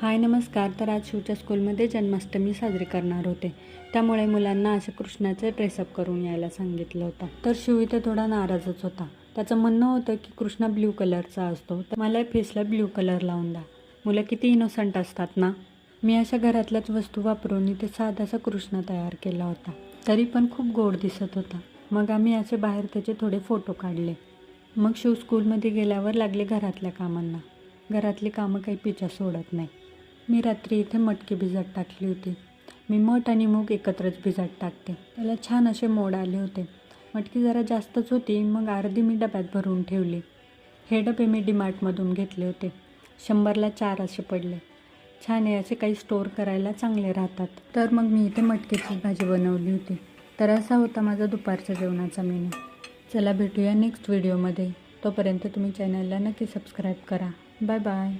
हाय नमस्कार. तर आज शिवच्या स्कूलमध्ये जन्माष्टमी साजरी करणार होते, त्यामुळे मुलांना असे कृष्णाचे ड्रेसअप करून यायला सांगितलं होतं. तर शिव इथे थोडा नाराजच होता. त्याचं म्हणणं होतं की कृष्णा ब्ल्यू कलरचा असतो, तर मला फेसला ब्ल्यू कलर लावून द्या. मुलं किती इनोसंट असतात ना. मी अशा घरातल्याच वस्तू वापरून इथे साधासा कृष्ण तयार केला होता, तरी पण खूप गोड दिसत होता. मग आम्ही असे बाहेर त्याचे थोडे फोटो काढले. मग शिव स्कूलमध्ये गेल्यावर लागले घरातल्या कामांना. घरातली कामं काही पिछा सोडत नाही. मी रात्री इथे मटकी भिजत टाकली होती. मी मठ आणि मूग एकत्रच भिजत टाकते, त्याला छान असे मोड आले होते. मटकी जरा जास्तच होती, मग अर्धी मी डब्यात भरून ठेवली. हे डबे मी डीमार्टमधून घेतले होते. 100ला 4 असे पडले. छान आहे, असे काही स्टोअर करायला चांगले राहतात. तर मग मी इथे मटकीची भाजी बनवली होती. तर असा होता माझा दुपारच्या जेवणाचा मेनू. चला भेटूया नेक्स्ट व्हिडिओमध्ये. तोपर्यंत तुम्ही चॅनलला नक्की सबस्क्राईब करा. Bye bye.